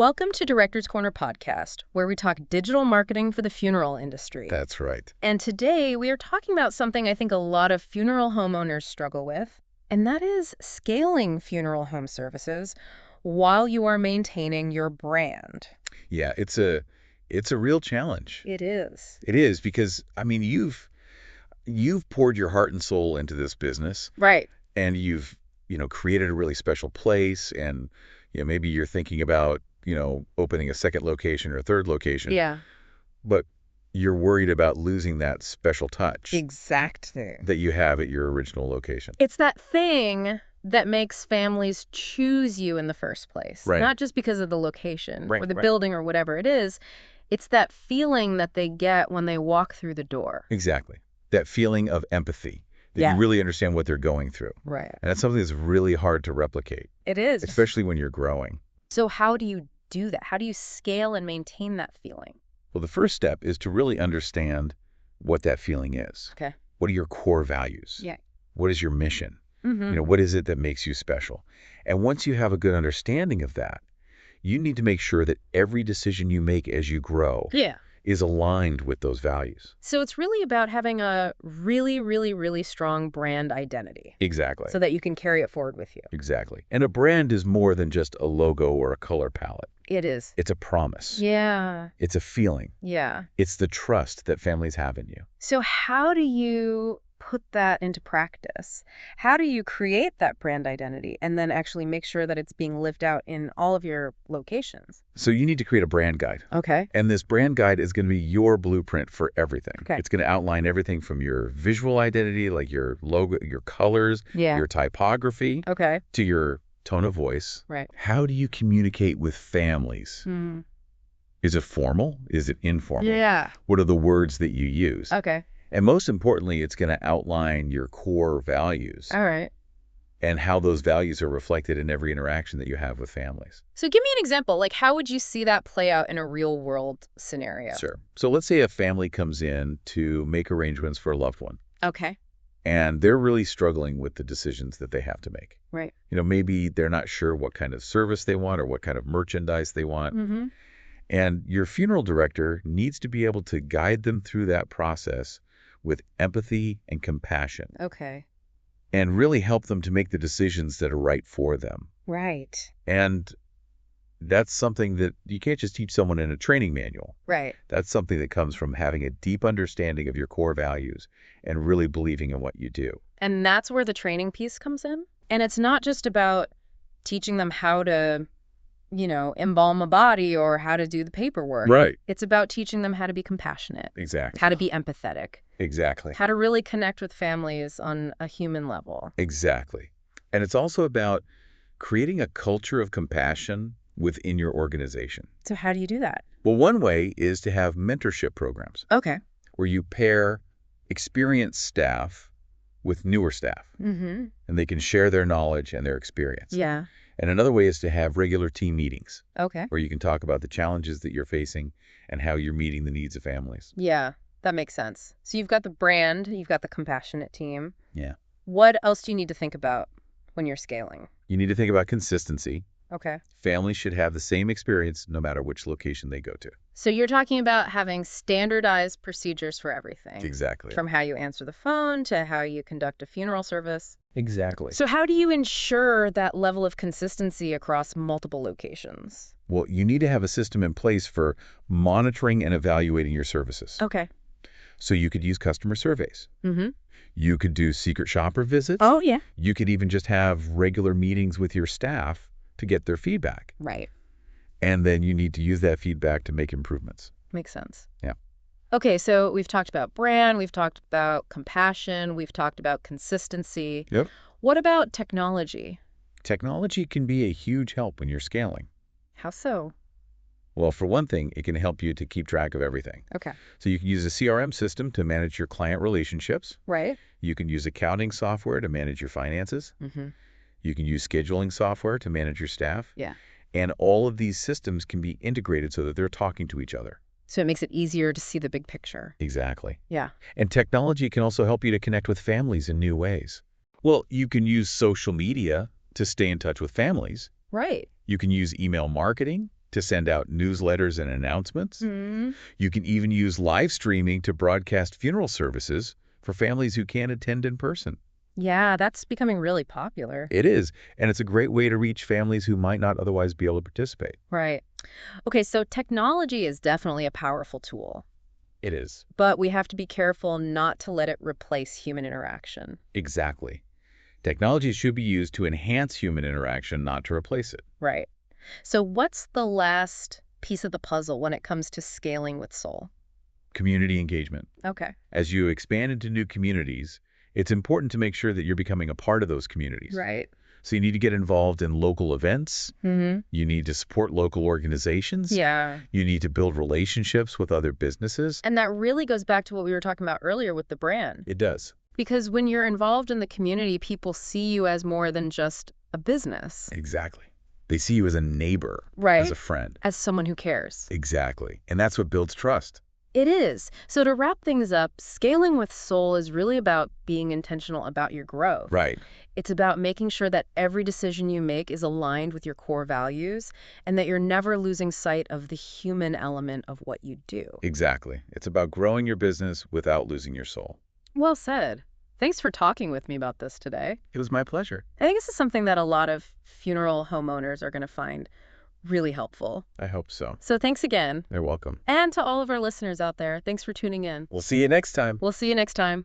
Welcome to Director's Corner podcast, where we talk digital marketing for the funeral industry. That's right. And today we are talking about something I think a lot of funeral homeowners struggle with, and that is scaling funeral home services while you are maintaining your brand. Yeah, it's a real challenge. It is. It is because you've poured your heart and soul into this business, Right. and you've created a really special place, and maybe you're thinking about opening a second location or a third location. Yeah. But you're worried about losing that special touch Exactly. that you have at your original location. It's that thing that makes families choose you in the first place. Right. Not just because of the location Right, or the right. building or whatever it is. It's that feeling that they get when they walk through the door. Exactly. That feeling of empathy, that Yeah. you really understand what they're going through. Right. And that's something that's really hard to replicate, It is. especially when you're growing. So how do you do that? How do you scale and maintain that feeling? Well, the first step is to really understand what that feeling is. Okay. What are your core values? Yeah. What is your mission? Mm-hmm. What is it that makes you special? And once you have a good understanding of that, you need to make sure that every decision you make as you grow Yeah. is aligned with those values. So it's really about having a really, really, really strong brand identity Exactly. so that you can carry it forward with you. Exactly. And a brand is more than just a logo or a color palette. It is. It's a promise. Yeah. It's a feeling. Yeah. It's the trust that families have in you. So how do you put that into practice? How do you create that brand identity and then actually make sure that it's being lived out in all of your locations? So you need to create a brand guide. Okay. And this brand guide is going to be your blueprint for everything. Okay. It's going to outline everything from your visual identity, like your logo, your colors, Yeah. your typography, Okay. to your tone of voice. Right. How do you communicate with families? Mm. Is it formal? Is it informal? Yeah. What are the words that you use? Okay. And most importantly, it's going to outline your core values All right. and how those values are reflected in every interaction that you have with families. So give me an example. Like, how would you see that play out in a real world scenario? Sure. So let's say a family comes in to make arrangements for a loved one, Okay. and they're really struggling with the decisions that they have to make. Right. Maybe they're not sure what kind of service they want or what kind of merchandise they want. Mm-hmm. And your funeral director needs to be able to guide them through that process with empathy and compassion, Okay. and really help them to make the decisions that are right for them. Right. And that's something that you can't just teach someone in a training manual. Right. That's something that comes from having a deep understanding of your core values and really believing in what you do. And that's where the training piece comes in. And it's not just about teaching them how to, embalm a body or how to do the paperwork. Right. It's about teaching them how to be compassionate, Exactly. how to be empathetic, Exactly. how to really connect with families on a human level. Exactly. And it's also about creating a culture of compassion within your organization. So how do you do that? Well, one way is to have mentorship programs Okay. where you pair experienced staff with newer staff, Mm-hmm. and they can share their knowledge and their experience. Yeah. And another way is to have regular team meetings Okay. where you can talk about the challenges that you're facing and how you're meeting the needs of families. Yeah, that makes sense. So you've got the brand, you've got the compassionate team. Yeah. What else do you need to think about when you're scaling? You need to think about consistency. Okay. Families should have the same experience no matter which location they go to. So you're talking about having standardized procedures for everything. Exactly. From how you answer the phone to how you conduct a funeral service. Exactly. So how do you ensure that level of consistency across multiple locations? Well, you need to have a system in place for monitoring and evaluating your services. Okay. So you could use customer surveys. Mm-hmm. You could do secret shopper visits. Oh, yeah. You could even just have regular meetings with your staff to get their feedback. Right. And then you need to use that feedback to make improvements. Makes sense. Yeah. Okay, so we've talked about brand, we've talked about compassion, we've talked about consistency. Yep. What about technology? Technology can be a huge help when you're scaling. How so? Well, for one thing, it can help you to keep track of everything. Okay. So you can use a CRM system to manage your client relationships. Right. You can use accounting software to manage your finances. Mm-hmm. You can use scheduling software to manage your staff. Yeah. And all of these systems can be integrated so that they're talking to each other. So it makes it easier to see the big picture. Exactly. Yeah. And technology can also help you to connect with families in new ways. Well, you can use social media to stay in touch with families. Right. You can use email marketing to send out newsletters and announcements. Hmm. You can even use live streaming to broadcast funeral services for families who can't attend in person. Yeah, that's becoming really popular. It is, and it's a great way to reach families who might not otherwise be able to participate. Right. Okay, so technology is definitely a powerful tool, It is. but we have to be careful not to let it replace human interaction. Exactly. Technology should be used to enhance human interaction, not to replace it. Right. So what's the last piece of the puzzle when it comes to scaling with soul? Community engagement. Okay. As you expand into new communities, it's important to make sure that you're becoming a part of those communities. Right. So you need to get involved in local events. Mm-hmm. You need to support local organizations. Yeah. You need to build relationships with other businesses. And that really goes back to what we were talking about earlier with the brand. It does. Because when you're involved in the community, people see you as more than just a business. Exactly. They see you as a neighbor, Right. as a friend. As someone who cares. Exactly. And that's what builds trust. It is. So to wrap things up, scaling with soul is really about being intentional about your growth. Right. It's about making sure that every decision you make is aligned with your core values and that you're never losing sight of the human element of what you do. Exactly. It's about growing your business without losing your soul. Well said. Thanks for talking with me about this today. It was my pleasure. I think this is something that a lot of funeral homeowners are going to find really helpful. I hope so. So thanks again. You're welcome. And to all of our listeners out there, thanks for tuning in. We'll see you next time. We'll see you next time.